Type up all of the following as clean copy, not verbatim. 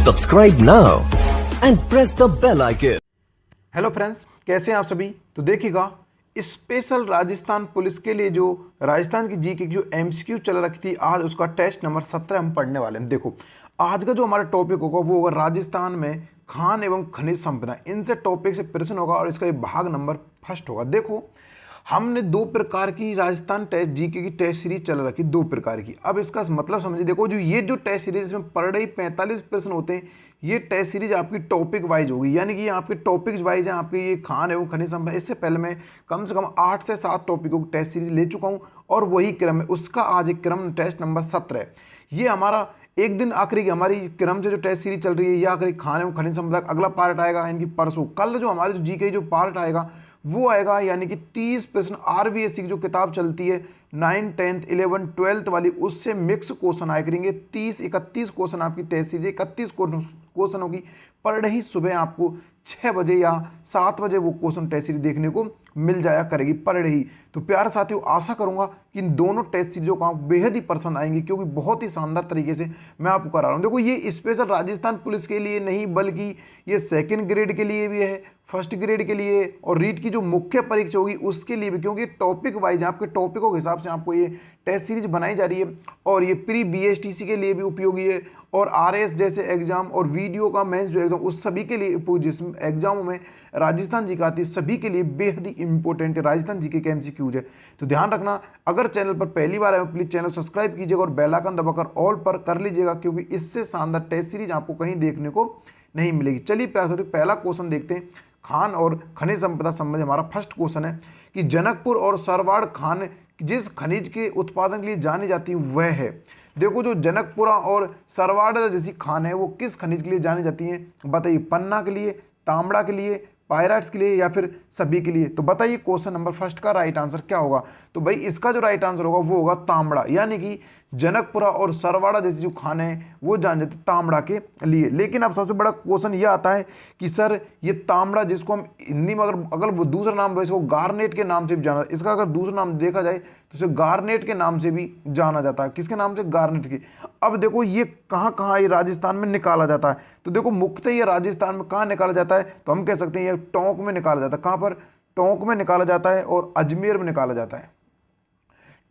Subscribe now and press the bell icon. Hello friends, कैसे हैं आप सभी। तो देखिएगा, स्पेशल राजस्थान पुलिस के लिए जो राजस्थान की जीके की जो एमसीक्यू चल रखी थी, आज उसका टेस्ट नंबर 17 हम पढ़ने वाले हैं। देखो, आज का जो हमारा टॉपिक होगा वो होगा राजस्थान में खान एवं खनिज संपदा। इनसे टॉपिक से प्रश्न होगा और इसका ये भाग नंबर फर्स्ट होगा। देखो, हमने दो प्रकार की राजस्थान टेस्ट जीके की टेस्ट सीरीज चल रखी, दो प्रकार की। अब इसका मतलब समझिए। देखो, जो टेस्ट सीरीज में पर डे 45 प्रश्न होते हैं, ये टेस्ट सीरीज आपकी टॉपिक वाइज होगी, यानी कि ये आपके टॉपिक्स वाइज है। आपके ये खान एवं खनिज संपदा, इससे पहले मैं कम से कम 8 से 7 टॉपिकों की टेस्ट सीरीज ले चुका हूँ और वही क्रम है उसका। आज एक क्रम टेस्ट नंबर 17 है। ये हमारा एक दिन आखिरी की हमारी क्रम से जो टेस्ट सीरीज चल रही है, ये आखिरी खान एवं खनिज संपदा अगला पार्ट आएगा, इनकी परसों। कल जो हमारे जीके जो पार्ट आएगा वो आएगा, यानी कि 30 प्रश्न आरवीएससी की जो किताब चलती है 9, 10, 11, 12 वाली, उससे मिक्स क्वेश्चन आया करेंगे। 30-31 क्वेश्चन आपकी टेस्ट सीरीज, 31 क्वेश्चन होगी पर डे ही। सुबह आपको 6 बजे या 7 बजे वो क्वेश्चन टेस्ट सीरीज देखने को मिल जाया करेगी पर डे ही। तो प्यारे साथियों, आशा करूंगा कि इन दोनों टेस्ट सीरीजों का बेहद ही पसंद आएंगी, क्योंकि बहुत ही शानदार तरीके से मैं आपको करा रहा हूँ। देखो, ये स्पेशल राजस्थान पुलिस के लिए नहीं, बल्कि ये सेकंड ग्रेड के लिए भी है, फर्स्ट ग्रेड के लिए और रीट की जो मुख्य परीक्षा होगी उसके लिए भी, क्योंकि टॉपिक वाइज आपके टॉपिकों के हिसाब से आपको ये टेस्ट सीरीज बनाई जा रही है। और ये प्री बीएसटीसी के लिए भी उपयोगी है, और आरएस जैसे एग्जाम और वीडियो का मेंस जो एग्जाम, उस सभी के लिए उपयोगी। जिस एग्जामों में राजस्थान जी का आती है, सभी के लिए बेहद ही इंपॉर्टेंट है राजस्थान जी के एमसीक्यूज है। तो ध्यान रखना, अगर चैनल पर पहली बार आए प्लीज चैनल सब्सक्राइब कीजिएगा और बेल आइकन दबाकर ऑल पर कर लीजिएगा, क्योंकि इससे शानदार टेस्ट सीरीज आपको कहीं देखने को नहीं मिलेगी। चलिए प्यारे साथियों, पहला क्वेश्चन देखते हैं। खान और खनिज संपदा संबंधी हमारा फर्स्ट क्वेश्चन है कि जनकपुर और सरवाड़ खान जिस खनिज के उत्पादन के लिए जानी जाती है वह है। देखो, जो जनकपुरा और सरवाड़ जैसी खान है वो किस खनिज के लिए जानी जाती हैं, बताइए। पन्ना के लिए, तांबड़ा के लिए, पायराइट्स के लिए, या फिर सभी के लिए। तो बताइए क्वेश्चन नंबर फर्स्ट का राइट आंसर क्या होगा। तो भाई इसका जो राइट आंसर होगा वो होगा तांबड़ा, यानी कि जनकपुरा और सरवाड़ा जैसी जो खान है वो जान जाते तांबड़ा के लिए। लेकिन अब सबसे बड़ा क्वेश्चन ये आता है कि सर ये तांबड़ा, जिसको हम हिंदी में अगर वो दूसरा नाम दो, इसको गार्नेट के नाम से भी जाना, इसका अगर दूसरा नाम देखा जाए तो इसे गार्नेट के नाम से भी जाना जाता है। किसके नाम से? गार्नेट के। अब देखो, ये कहाँ कहाँ ये राजस्थान में निकाला जाता है। तो देखो, मुख्यतः ये राजस्थान में कहाँ निकाला जाता है, तो हम कह सकते हैं ये टोंक में निकाला जाता है। कहाँ पर? टोंक में निकाला जाता है और अजमेर में निकाला जाता है।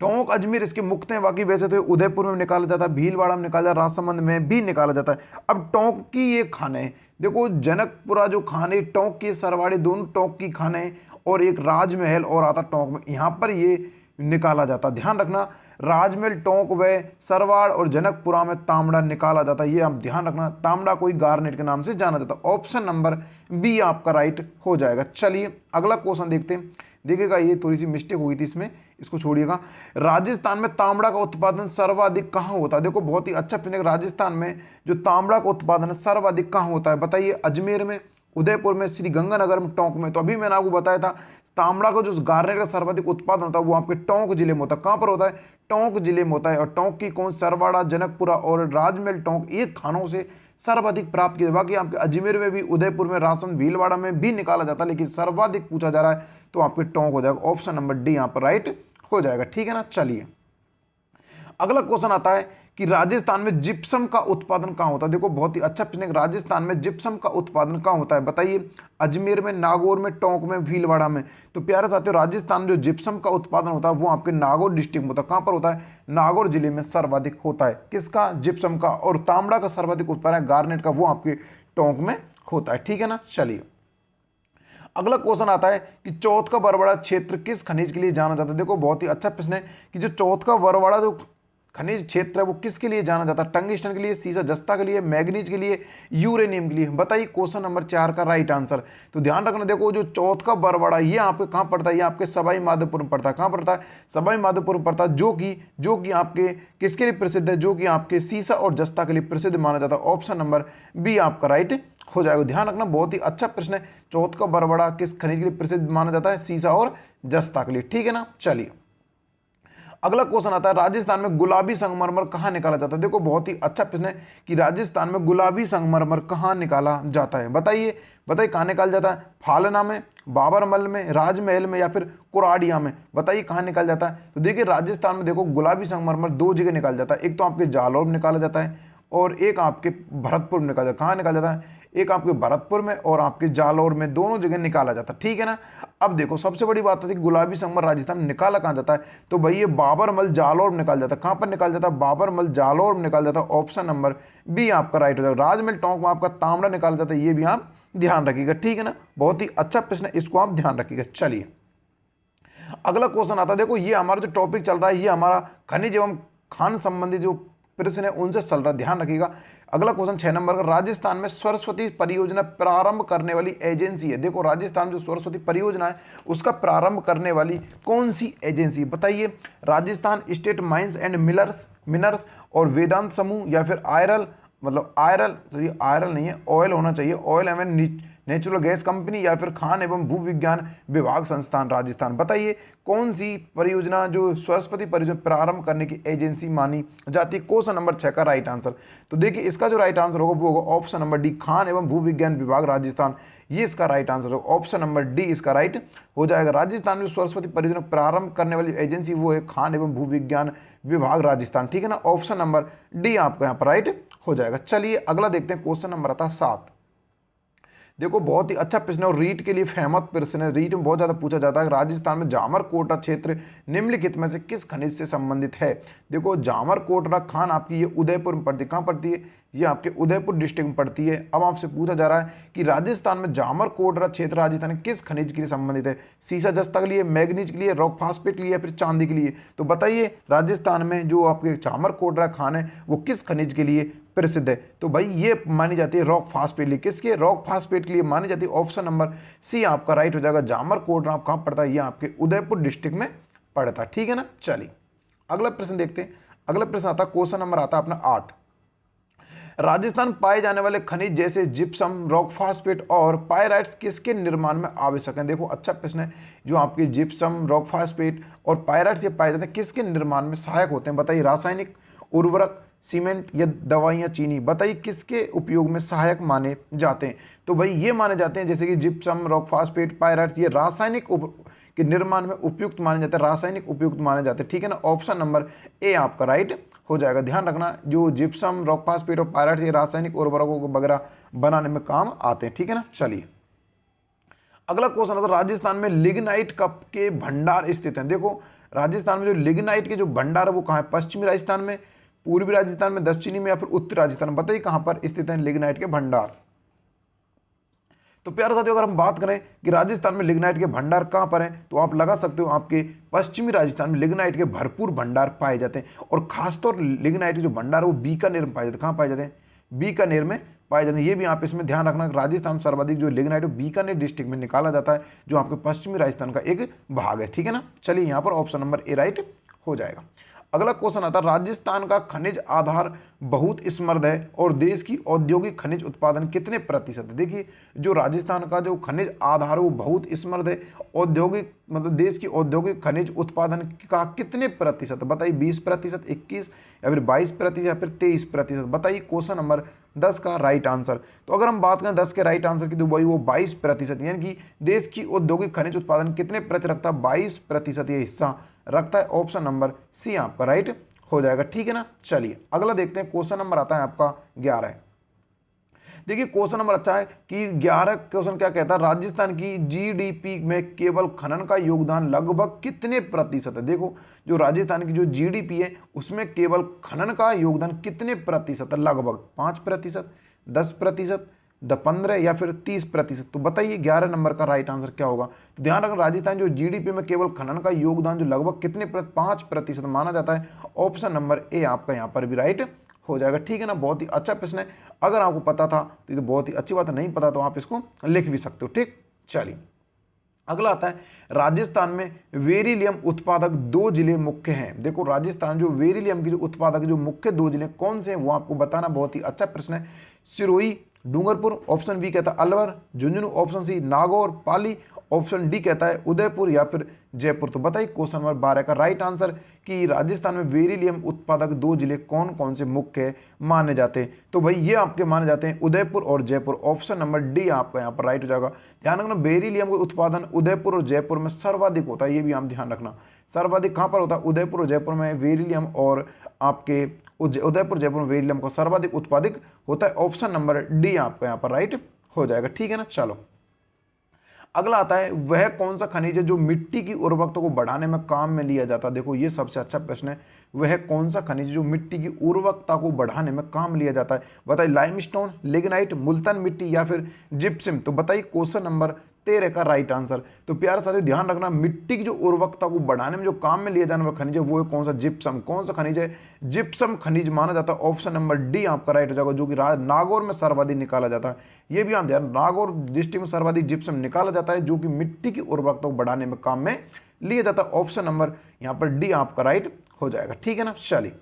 टोंक, अजमेर इसके मुख्य हैं। बाकी वैसे तो उदयपुर में निकाला जाता है, भीलवाड़ा में निकाला जाता है, राजसमंद में भी निकाला जाता है। अब टोंक की ये खान है, देखो जनकपुरा जो खान है, टोंक की सरवाड़े, दोनों टोंक की खान है, और एक राजमहल और आता टोंक में, यहाँ पर ये निकाला जाता। ध्यान रखना, राजमहल, टोंक व सरवाड़ और जनकपुरा में तांबड़ा निकाला जाता है। ये आप ध्यान रखना, तांबड़ा कोई गार्नेट के नाम से जाना जाता है। ऑप्शन नंबर बी आपका राइट हो जाएगा। चलिए अगला क्वेश्चन देखते हैं। देखिएगा, ये थोड़ी सी मिस्टेक हुई थी इसमें, इसको छोड़िएगा। राजस्थान में तांबड़ा का उत्पादन सर्वाधिक कहाँ होता है? देखो, बहुत ही अच्छा प्रश्न है। राजस्थान में जो तांबड़ा का उत्पादन है सर्वाधिक कहाँ होता है, बताइए। अजमेर में, उदयपुर में, श्रीगंगानगर में, टोंक में। तो अभी मैंने आपको बताया था, तांबड़ा का जो गार्नेट का सर्वाधिक उत्पादन होता है वो आपके टोंक जिले में होता है। कहाँ पर होता है? टोंक जिले में होता है। और टोंक की कौन? सरवाड़ा, जनकपुरा और राजमहल, टोंक, ये खानों से सर्वाधिक प्राप्त किया। बाकी आपके अजमेर में भी, उदयपुर में, राजसमंद, भीलवाड़ा में भी निकाला जाता है, लेकिन सर्वाधिक पूछा जा रहा है तो आपके टोंक हो जाएगा। ऑप्शन नंबर डी यहाँ पर राइट हो जाएगा। ठीक है ना। चलिए अगला क्वेश्चन आता है कि राजस्थान में जिप्सम का उत्पादन कहाँ होता है। देखो, बहुत ही अच्छा प्रश्न है। राजस्थान में जिप्सम का उत्पादन कहाँ होता है, बताइए। अजमेर में, नागौर में, टोंक में, भीलवाड़ा में। तो प्यारे साथियों, राजस्थान में जो जिप्सम का उत्पादन होता है वो आपके नागौर डिस्ट्रिक्ट में होता है। कहाँ पर होता है? नागौर जिले में सर्वाधिक होता है। किसका? जिप्सम का। और तांबड़ा का सर्वाधिक उत्पादन है गार्नेट का, वो आपके टोंक में होता है। ठीक है ना। चलिए अगला क्वेश्चन आता है कि चौथ का बरवाड़ा क्षेत्र किस खनिज के लिए जाना जाता है। देखो, बहुत ही अच्छा प्रश्न है कि जो चौथ का बरवाड़ा जो खनिज क्षेत्र है वो किसके लिए जाना जाता है? टंगस्टन के लिए, सीसा जस्ता के लिए, मैग्नीज के लिए, यूरेनियम के लिए। बताइए क्वेश्चन नंबर 4 का राइट आंसर। तो ध्यान रखना, देखो जो चौथ का बरवाड़ा ये आपके कहाँ पड़ता है? ये आपके सवाई माधोपुर में पड़ता है। कहाँ पड़ता है? सवाई माधोपुर में पड़ता है, जो कि आपके किसके लिए प्रसिद्ध है? जो कि आपके सीसा और जस्ता के लिए प्रसिद्ध माना जाता है। ऑप्शन नंबर बी आपका राइट हो जाएगा। ध्यान रखना, बहुत ही अच्छा प्रश्न है। चौथ का बरवाड़ा किस खनिज के लिए प्रसिद्ध माना जाता है? सीसा और जस्ता के लिए। ठीक है ना। चलिए अगला क्वेश्चन आता है, राजस्थान में गुलाबी संगमरमर कहाँ निकाला जाता है। देखो, बहुत ही अच्छा प्रश्न है कि राजस्थान में गुलाबी संगमरमर कहाँ निकाला जाता है। बताइए कहाँ निकाला जाता है? फालना में, बाबरमल में, राजमहल में, या फिर कुराड़िया में। बताइए कहाँ निकाला जाता है। तो देखिए, राजस्थान में देखो गुलाबी संगमरमर दो जगह निकाला जाता है। एक तो आपके जालौर में निकाला जाता है और एक आपके भरतपुर में निकाला जाता है। कहाँ निकाला जाता है? एक आपके भरतपुर में और आपके जालौर में, दोनों जगह निकाला जाता है, ठीक है ना। अब देखो सबसे बड़ी बात होती है गुलाबी संगमरमर राजस्थान में निकाला कहाँ जाता है, तो भाई ये बाबरमल जालौर में निकाला जाता है। कहाँ पर निकाला जाता है? बाबरमल जालौर में निकाला जाता है। ऑप्शन नंबर बी आपका राइट हो जाएगा। राजमहल टोंक में आपका तांबड़ा निकाला जाता है, ये भी आप ध्यान रखिएगा, ठीक है ना। बहुत ही अच्छा प्रश्न है, इसको आप ध्यान रखिएगा। चलिए अगला क्वेश्चन आता है। देखो ये हमारा जो टॉपिक चल रहा है ये हमारा खनिज एवं खान संबंधी जो प्रश्न है उनसे चल रहा है, ध्यान रखिएगा। अगला क्वेश्चन 6 नंबर का, राजस्थान में सरस्वती परियोजना प्रारंभ करने वाली एजेंसी है। देखो राजस्थान में जो सरस्वती परियोजना है उसका प्रारंभ करने वाली कौन सी एजेंसी बताइए? राजस्थान स्टेट माइंस एंड मिनर्स और वेदांत समूह, या फिर आयरल, मतलब आयरल, सॉरी आयरल नहीं है, ऑयल होना चाहिए, ऑयल एवं नेचुरल गैस कंपनी, या फिर खान एवं भू विज्ञान विभाग संस्थान राजस्थान। बताइए कौन सी परियोजना जो सरस्वती परियोजना प्रारंभ करने की एजेंसी मानी जाती है? क्वेश्चन नंबर 6 का राइट आंसर। तो देखिए इसका जो राइट आंसर होगा वो होगा ऑप्शन नंबर डी, खान एवं भू विज्ञान विभाग राजस्थान। ये इसका राइट आंसर होगा, ऑप्शन नंबर डी इसका राइट हो जाएगा। राजस्थान में सरस्वती परियोजना प्रारंभ करने वाली एजेंसी वो है खान एवं भू विज्ञान विभाग राजस्थान, ठीक है ना। ऑप्शन नंबर डी आपका यहाँ पर राइट हो जाएगा। चलिए अगला देखते हैं, क्वेश्चन नंबर आता है 7। देखो बहुत ही अच्छा प्रश्न है और रीट के लिए फेमस प्रश्न है, रीट में बहुत ज़्यादा पूछा जाता है। राजस्थान में जामर कोटरा क्षेत्र निम्नलिखित में से किस खनिज से संबंधित है? देखो जामर कोटरा खान आपकी ये उदयपुर में पड़ती है। कहाँ पड़ती है? ये आपके उदयपुर डिस्ट्रिक्ट में पड़ती है। अब आपसे पूछा जा रहा है कि राजस्थान में जामर कोटरा क्षेत्र राजस्थान में किस खनिज के लिए संबंधित है? सीसा जस्ता के लिए, मैग्नीज के लिए, रॉक फास्फेट के लिए, या फिर चांदी के लिए? तो बताइए राजस्थान में जो आपके जामर कोटरा खान है वो किस खनिज के लिए प्रसिद्ध है? तो भाई ये मानी जाती है रॉक फास्फेट के लिए। किसके? रॉक फास्फेट के लिए मानी जाती है। ऑप्शन नंबर सी आपका राइट हो जाएगा। जामर कोटरा कहाँ पड़ता है? ये आपके उदयपुर डिस्ट्रिक्ट में पड़ता है, ठीक है ना। चलिए अगला प्रश्न देखते हैं। अगला प्रश्न आता है, क्वेश्चन नंबर आता है अपना 8। राजस्थान पाए जाने वाले खनिज जैसे जिप्सम, रॉक फास्फेट और पायराइट्स किसके निर्माण में आवश्यक हैं? देखो अच्छा प्रश्न है। जो आपके जिप्सम, रॉक फास्फेट और पायराइट्स ये पाए जाते हैं किसके निर्माण में सहायक होते हैं? बताइए रासायनिक, उर्वरक, सीमेंट या दवाइयाँ, चीनी। बताइए किसके उपयोग में सहायक माने जाते हैं? तो भाई ये माने जाते हैं जैसे कि जिप्सम, रॉक फास्फेट, पायराइट्स, ये रासायनिक के निर्माण में उपयुक्त माने जाते हैं, रासायनिक उपयुक्त माने जाते हैं, ठीक है ना। ऑप्शन नंबर ए आपका राइट हो जाएगा। ध्यान रखना जो जिप्सम, रॉक फास्फेट और पायराइट्स ये रासायनिक उर्वरकों को वगैरह बनाने में काम आते हैं, ठीक है ना। चलिए अगला क्वेश्चन है, राजस्थान में लिग्नाइट कप के भंडार स्थित हैं। देखो राजस्थान में जो लिग्नाइट के जो भंडार है वो कहाँ है? पश्चिमी राजस्थान में, पूर्वी राजस्थान में, दक्षिणी में, या फिर उत्तरी राजस्थान में? बताइए कहां पर स्थित है लिग्नाइट के भंडार। तो प्यारे साथियों अगर हम बात करें कि राजस्थान में लिग्नाइट के भंडार कहां पर हैं, तो आप लगा सकते हो आपके पश्चिमी राजस्थान में लिग्नाइट के भरपूर भंडार पाए जाते हैं। और खासतौर लिग्नाइट के जो भंडार है वो बीकानेर में पाए जाते हैं। कहां पाए जाते हैं? बीकानेर में पाए जाते हैं। ये भी आप इसमें ध्यान रखना, राजस्थान सर्वाधिक जो लिग्नाइट है बीकानेर डिस्ट्रिक्ट में निकाला जाता है, जो आपके पश्चिमी राजस्थान का एक भाग है, ठीक है ना। चलिए यहाँ पर ऑप्शन नंबर ए राइट हो जाएगा। अगला क्वेश्चन आता है, राजस्थान का खनिज आधार बहुत समृद्ध है और देश की औद्योगिक खनिज उत्पादन कितने प्रतिशत है? देखिए जो राजस्थान का जो खनिज आधार है वो बहुत समृद्ध है। औद्योगिक मतलब देश की औद्योगिक खनिज उत्पादन का कितने प्रतिशत? बताइए 20%, 21, या फिर 22%, या फिर 23%? बताइए क्वेश्चन नंबर 10 का राइट आंसर। तो अगर हम बात करें 10 के राइट आंसर की तो वही वो 22%, यानी कि देश की औद्योगिक खनिज उत्पादन कितने प्रतिशत रखता है? 22% ये हिस्सा रखता है। ऑप्शन नंबर सी आपका राइट हो जाएगा, ठीक है ना। चलिए अगला देखते हैं, क्वेश्चन नंबर आता है आपका 11। देखिए क्वेश्चन नंबर अच्छा है कि 11 क्वेश्चन क्या कहता है, राजस्थान की जीडीपी में केवल खनन का योगदान लगभग कितने प्रतिशत है? देखो जो राजस्थान की जो जीडीपी है उसमें केवल खनन का योगदान कितने प्रतिशत है? लगभग 5%, 10%, 15 या फिर 30%? तो बताइए 11 नंबर का राइट आंसर क्या होगा? तो ध्यान रखना राजस्थान जो जीडीपी में केवल खनन का योगदान जो लगभग कितने 5% माना जाता है। ऑप्शन नंबर ए आपका यहाँ पर भी राइट हो जाएगा, ठीक है ना। बहुत ही अच्छा प्रश्न है, अगर आपको पता था तो ये तो बहुत ही अच्छी बात है, नहीं पता तो आप इसको लिख भी सकते हो, ठीक। चलिए अगला आता है, राजस्थान में वेरिलियम उत्पादक 2 जिले मुख्य हैं। देखो राजस्थान जो वेरिलियम की जो उत्पादक जो मुख्य 2 जिले कौन से हैं वो आपको बताना, बहुत ही अच्छा प्रश्न है। सिरोही, डूंगरपुर, ऑप्शन बी कहता है अलवर, झुंझुनू, ऑप्शन सी नागौर, पाली, ऑप्शन डी कहता है उदयपुर या फिर जयपुर। तो बताइए क्वेश्चन नंबर 12 का राइट आंसर कि राजस्थान में वेरिलियम उत्पादक 2 जिले कौन कौन से मुख्य माने जाते हैं? तो भाई ये आपके माने जाते हैं उदयपुर और जयपुर। ऑप्शन नंबर डी आपका यहाँ पर राइट हो जाएगा। ध्यान रखना बेरिलियम का उत्पादन उदयपुर और जयपुर में सर्वाधिक होता है, ये भी आप ध्यान रखना। सर्वाधिक कहाँ पर होता है? उदयपुर और जयपुर में वेरिलियम और आपके उदयपुर जयपुर में बेरिलियम का सर्वाधिक उत्पादित होता है। ऑप्शन नंबर डी आपका यहाँ पर राइट हो जाएगा। ठीक है ना। चलो अगला आता है, वह कौन सा खनिज है जो मिट्टी की उर्वरकता को बढ़ाने में काम में लिया जाता है। देखो ये सबसे अच्छा प्रश्न है, वह कौन सा खनिज जो मिट्टी की उर्वरकता को बढ़ाने में काम लिया जाता है। बताइए, लाइमस्टोन, लिग्नाइट, मुल्तान मिट्टी या फिर जिप्सम। तो बताइए क्वेश्चन नंबर 13 का राइट आंसर। तो प्यारे साथियों ध्यान रखना, मिट्टी की जो उर्वरकता को बढ़ाने में जो काम में लिया जाने वाला खनिज है वो है कौन सा, जिप्सम। कौन सा खनिज है, जिप्सम खनिज माना जाता है। ऑप्शन नंबर डी आपका राइट हो जाएगा, जो कि नागौर में सर्वाधिक निकाला जाता है। ये भी आप ध्यान, नागौर डिस्ट्रिक्ट में सर्वाधिक जिप्सम निकाला जाता है, जो कि मिट्टी की उर्वरकता को बढ़ाने में काम में लिया जाता है। ऑप्शन नंबर यहाँ पर डी आपका राइट हो जाएगा। ठीक है ना। चलिए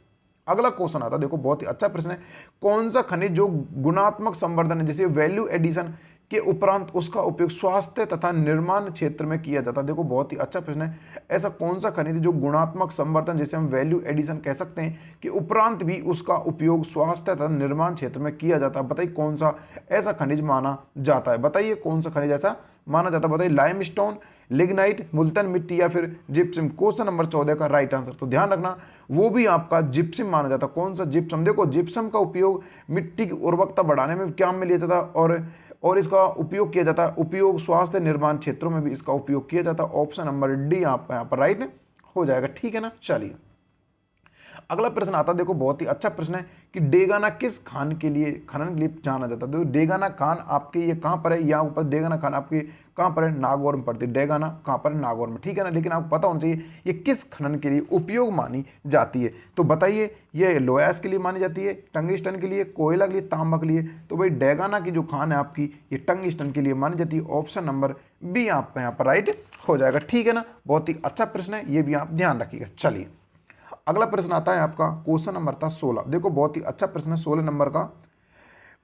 अगला क्वेश्चन आता है, देखो बहुत ही अच्छा प्रश्न है, कौन सा खनिज जो गुणात्मक संवर्धन है, जैसे वैल्यू एडिशन के उपरांत उसका उपयोग स्वास्थ्य तथा निर्माण क्षेत्र में किया जाता है। देखो बहुत ही अच्छा प्रश्न है, ऐसा कौन सा खनिज जो गुणात्मक संवर्धन, जैसे हम वैल्यू एडिशन कह सकते हैं, कि उपरांत भी उसका उपयोग स्वास्थ्य तथा निर्माण क्षेत्र में किया जाता है। बताइए कौन सा ऐसा खनिज माना जाता है। बताइए कौन सा खनिज ऐसा माना जाता है। बताइए लाइमस्टोन, लिग्नाइट, मुल्तान मिट्टी या फिर जिप्सम। क्वेश्चन नंबर 14 का राइट आंसर। तो ध्यान रखना वो भी आपका जिप्सम माना जाता है। कौन सा, जिप्सम। देखो जिप्सम का उपयोग मिट्टी की उर्वरकता बढ़ाने में काम में लिया जाता है और इसका उपयोग किया जाता है, उपयोग स्वास्थ्य निर्माण क्षेत्रों में भी इसका उपयोग किया जाता है। ऑप्शन नंबर डी आपका यहाँ पर राइट हो जाएगा। ठीक है ना। चलिए अगला प्रश्न आता है, देखो बहुत ही अच्छा प्रश्न है कि डेगाना किस खनन के लिए जाना जाता है। देखो डेगाना खान आपके ये कहाँ पर है, यहाँ ऊपर डेगाना खान आपके कहाँ पर है, नागौर में पड़ती है। डेगाना कहाँ पर है, नागौर में। ठीक है ना। लेकिन आपको पता होना चाहिए ये किस खनन के लिए उपयोग मानी जाती है। तो बताइए, ये लोहास के लिए मानी जाती है, टंगस्टन के लिए, कोयला के लिए, तांबा के लिए। तो भाई डेगाना की जो खान है आपकी, ये टंगस्टन के लिए मानी जाती है। ऑप्शन नंबर बी आपका यहाँ पर राइट हो जाएगा। ठीक है ना। बहुत ही अच्छा प्रश्न है, ये भी आप ध्यान रखिएगा। चलिए अगला प्रश्न आता है आपका, क्वेश्चन नंबर था 16। देखो बहुत ही अच्छा प्रश्न है 16 नंबर का,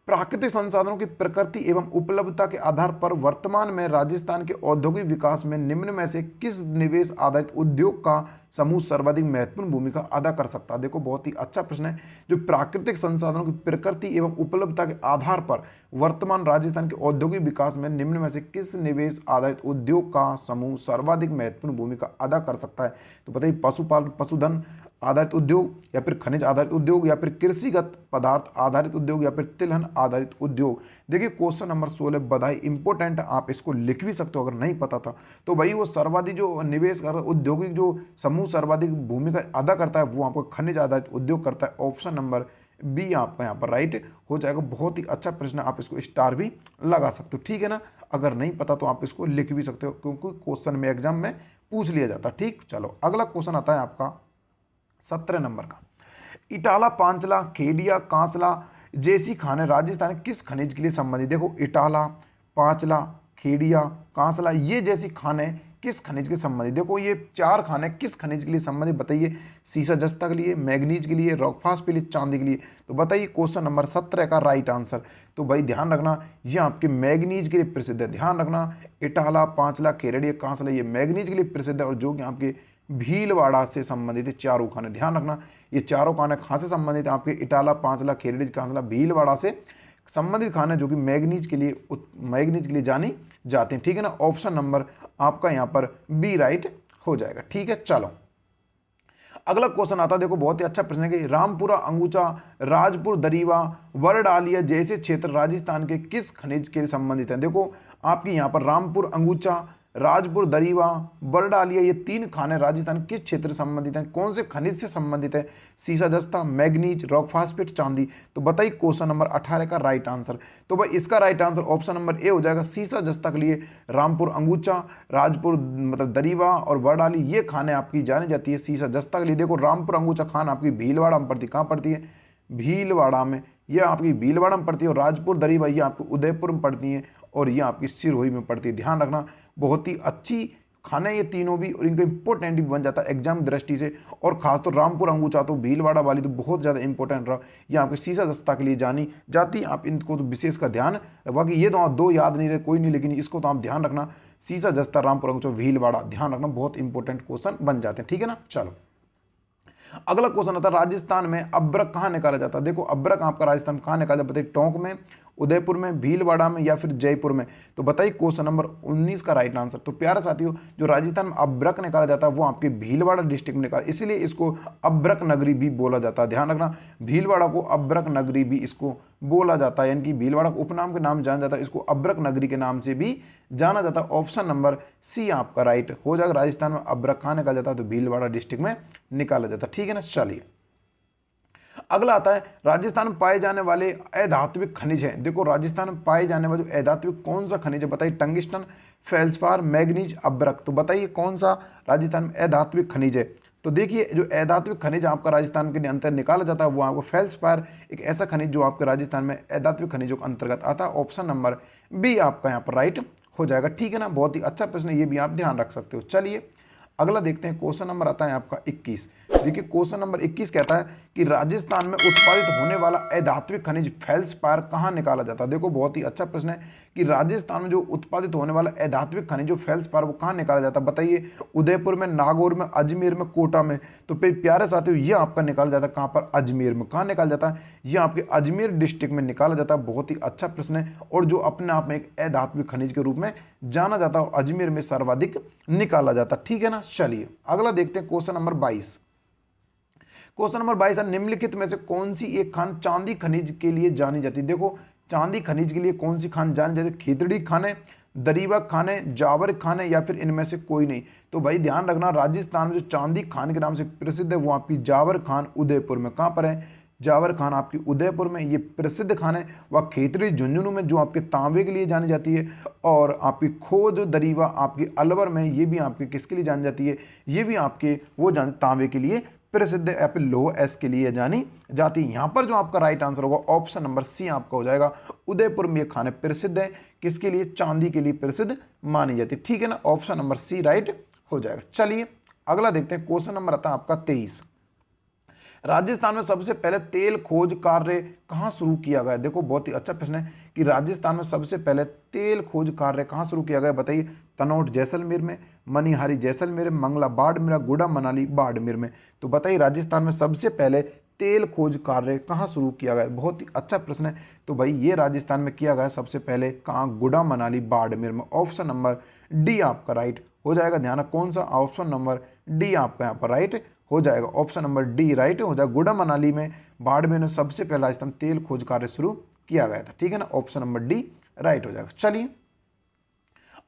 प्राकृतिक संसाधनों की प्रकृति एवं उपलब्धता के आधार पर वर्तमान में राजस्थान के औद्योगिक विकास में निम्न में से किस निवेश आधारित उद्योग का समूह सर्वाधिक महत्वपूर्ण भूमिका अदा कर सकता है। देखो बहुत ही अच्छा प्रश्न है, जो प्राकृतिक संसाधनों की प्रकृति एवं उपलब्धता के आधार पर वर्तमान राजस्थान के औद्योगिक विकास में निम्न में से किस निवेश आधारित उद्योग का समूह सर्वाधिक महत्वपूर्ण भूमिका अदा कर सकता है। तो बताइए, पशुपालन, पशुधन आधारित उद्योग या फिर खनिज आधारित उद्योग या फिर कृषिगत पदार्थ आधारित उद्योग या फिर तिलहन आधारित उद्योग। देखिए क्वेश्चन नंबर 16 बधाई इंपॉर्टेंट, आप इसको लिख भी सकते हो अगर नहीं पता था तो। भाई वो सर्वाधिक जो निवेश औद्योगिक जो समूह सर्वाधिक भूमिका अदा करता है वो आपको खनिज आधारित उद्योग करता है। ऑप्शन नंबर बी आपका यहाँ पर राइट हो जाएगा। बहुत ही अच्छा प्रश्न, आप इसको स्टार भी लगा सकते हो। ठीक है ना। अगर नहीं पता तो आप इसको लिख भी सकते हो, क्योंकि क्वेश्चन में एग्जाम में पूछ लिया जाता है। ठीक, चलो अगला क्वेश्चन आता है आपका 17 नंबर का, इटाला, पांचला, खेड़िया, कांसला जैसी खाने राजस्थान किस खनिज के लिए संबंधित। देखो इटाला, पांचला, खेड़िया, कांसला ये जैसी खाने किस खनिज के संबंधित। देखो ये चार खाने किस खनिज के लिए संबंधित। बताइए, सीसा जस्ता के लिए, मैग्नीज के लिए, रॉकफास्ट के लिए, चांदी के लिए। तो बताइए क्वेश्चन नंबर 17 का राइट आंसर। तो भाई ध्यान रखना, ये आपके मैग्नीज के लिए प्रसिद्ध है। ध्यान रखना, इटाला, पांचला, खेड़िया, कांसला ये मैग्नीज के लिए प्रसिद्ध है और जो कि आपके भीलवाड़ा से संबंधित है चारों खाने। ध्यान रखना, ये चारों खाने कहाँ से संबंधित है, आपके इटाला, पांचला, खेड़िया, कांसला, भीलवाड़ा से संबंधित खाने जो कि मैग्नीज के लिए जानी जाते हैं। ठीक है ना। ऑप्शन नंबर आपका यहाँ पर बी राइट हो जाएगा। ठीक है। चलो अगला क्वेश्चन आता है, देखो बहुत ही अच्छा प्रश्न है कि रामपुरा, अंगूचा, राजपुर, दरीवा, वरडालिया जैसे क्षेत्र राजस्थान के किस खनिज के संबंधित हैं। देखो आपकी यहाँ पर रामपुर, अंगूचा, राजपुर, दरीवा, बरडालिया ये तीन खाने राजस्थान किस क्षेत्र से संबंधित हैं, कौन से खनिज से संबंधित है। सीसा जस्ता, मैग्नीज, रॉक फास्फेट, चांदी। तो बताइए क्वेश्चन नंबर 18 का राइट आंसर। तो भाई इसका right answer option number A हो जाएगा। सीसा जस्ता के लिए रामपुर, अंगूचा, राजपुर मतलब दरीवा और बरडाली ये खाने आपकी जानी जाती है। सीसा जस्ता के लिए देखो रामपुर, अंगूचा खान आपकी भीलवाड़ा में पड़ती है। कहाँ पड़ती है, भीलवाड़ा में, यह आपकी भीलवाड़ा में पड़ती है। और राजपुर, दरीवा ये आपको उदयपुर में पड़ती है और ये आपकी सिरोही में पड़ती है। ध्यान रखना, बहुत ही अच्छी खाने ये तीनों भी और इनका इंपॉर्टेंट भी बन जाता है एग्जाम दृष्टि से। और खास तो रामपुर, अंगूचा तो भीलवाड़ा वाली तो बहुत ज़्यादा इंपॉर्टेंट रहा, ये आपके सीसा जस्ता के लिए जानी जाती है। आप इनको तो विशेष का ध्यान, बाकी ये तो आप दो याद नहीं रहे कोई नहीं, लेकिन इसको तो आप ध्यान रखना, सीसा जस्ता, रामपुर, अंगूचा, भीलवाड़ा ध्यान रखना, बहुत इंपॉर्टेंट क्वेश्चन बन जाते हैं। ठीक है ना। चलो अगला क्वेश्चन आता है, राजस्थान में अब्रक कहाँ निकाला जाता है। देखो अब्रक आपका राजस्थान कहाँ निकाला जाता है। बताइए, टोंक में, उदयपुर में, भीलवाड़ा में या फिर जयपुर में? तो बताइए क्वेश्चन नंबर 19 का राइट आंसर। तो प्यारे साथियों, जो राजस्थान में अब्रक निकाला जाता है वो आपके भीलवाड़ा डिस्ट्रिक्ट में निकाला, इसलिए इसको अब्रक नगरी भी बोला जाता है। ध्यान रखना, भीलवाड़ा को अब्रक नगरी भी इसको बोला जाता है, यानी कि भीलवाड़ा को उपनाम के नाम जाना जाता है, इसको अब्रक नगरी के नाम से भी जाना जाता है। ऑप्शन नंबर सी आपका राइट हो जाएगा। राजस्थान में अब्रक कहाँ निकाला जाता है? तो भीलवाड़ा डिस्ट्रिक्ट में निकाला जाता है। ठीक है ना, चलिए अगला आता है राजस्थान में पाए जाने वाले अधात्विक खनिज हैं। देखो राजस्थान में पाए जाने वाले अधात्विक कौन सा खनिज है? बताइए, टंगिस्टन, फेल्सपार, मैग्नीज, अब्रक। तो बताइए कौन सा राजस्थान में अधात्विक खनिज है? तो देखिए, जो अधात्विक खनिज आपका राजस्थान के अंतर्गत निकाला जाता है वो आपको फेल्सपार, एक ऐसा खनिज जो आपके राजस्थान में अधात्विक खनिजों के अंतर्गत आता है। ऑप्शन नंबर बी आपका यहाँ पर राइट हो जाएगा। ठीक है ना, बहुत ही अच्छा प्रश्न है, ये भी आप ध्यान रख सकते हो। चलिए अगला देखते हैं, क्वेश्चन नंबर आता है आपका 21। देखिए क्वेश्चन नंबर 21 कहता है कि राजस्थान में उत्पादित होने वाला अधात्विक खनिज फेल्सपार कहाँ निकाला जाता है? देखो बहुत ही अच्छा प्रश्न है कि राजस्थान में जो उत्पादित होने वाला अधात्विक खनिज जो फेल्सपार वो कहाँ निकाला जाता है? बताइए, उदयपुर में, नागौर में, अजमेर में, कोटा में? तो प्यारे साथियों, ये आपका निकाला जाता है कहाँ पर? अजमेर में। कहाँ निकाला जाता है? ये आपके अजमेर डिस्ट्रिक्ट में निकाला जाता है। बहुत ही अच्छा प्रश्न है, और जो अपने आप में एक अधात्विक खनिज के रूप में जाना जाता है, अजमेर में सर्वाधिक निकाला जाता है। ठीक है ना, चलिए अगला देखते हैं, क्वेश्चन नंबर 22। क्वेश्चन नंबर 22 है, निम्नलिखित में से कौन सी एक खान चांदी खनिज के लिए जानी जाती है? देखो चांदी खनिज के लिए कौन सी खान जानी जाती है? खेतड़ी खाने, दरीवा खाने, जावर खाने, या फिर इनमें से कोई नहीं? तो भाई ध्यान रखना, राजस्थान में जो चांदी खान के नाम से प्रसिद्ध है वो आपकी जावर खान उदयपुर में। कहाँ पर है? जावर खान आपकी उदयपुर में, ये प्रसिद्ध खान है। वह खेतड़ी झुंझुनू में जो आपके तांबे के लिए जानी जाती है, और आपकी खोज दरीवा आपकी अलवर में, ये भी आपके किसके लिए जानी जाती है? ये भी आपके वो तांबे के लिए प्रसिद्ध है, या फिर लोह एस के लिए जानी जाती है। यहाँ पर जो आपका राइट आंसर होगा ऑप्शन नंबर सी आपका हो जाएगा। उदयपुर में ये खाने प्रसिद्ध है, किसके लिए? चांदी के लिए प्रसिद्ध मानी जाती है। ठीक है ना, ऑप्शन नंबर सी राइट हो जाएगा। चलिए अगला देखते हैं, क्वेश्चन नंबर आता है आपका 23। राजस्थान में सबसे पहले तेल खोज कार्य कहाँ शुरू किया गया? देखो बहुत ही अच्छा प्रश्न है कि राजस्थान में सबसे पहले तेल खोज कार्य कहाँ शुरू किया गया? बताइए, तनोट जैसलमेर में, मनिहारी जैसलमेर में, मंगला बाड़मेर, गुड़ा मनाली बाड़मेर में? तो बताइए राजस्थान में सबसे पहले तेल खोज कार्य कहाँ शुरू किया गया? बहुत ही अच्छा प्रश्न है। तो भाई ये राजस्थान में किया गया सबसे पहले कहाँ? गुड़ा मनाली बाड़मेर में। ऑप्शन नंबर डी आपका राइट हो जाएगा। ध्यान कौन सा? ऑप्शन नंबर डी आपका यहाँ पर राइट हो जाएगा। ऑप्शन नंबर डी राइट हो जाएगा। गुड़ा मनाली में, बाड़मेर में सबसे पहले राजस्थान तेल खोज कार्य शुरू किया गया था। ठीक है ना, ऑप्शन नंबर डी राइट हो जाएगा। चलिए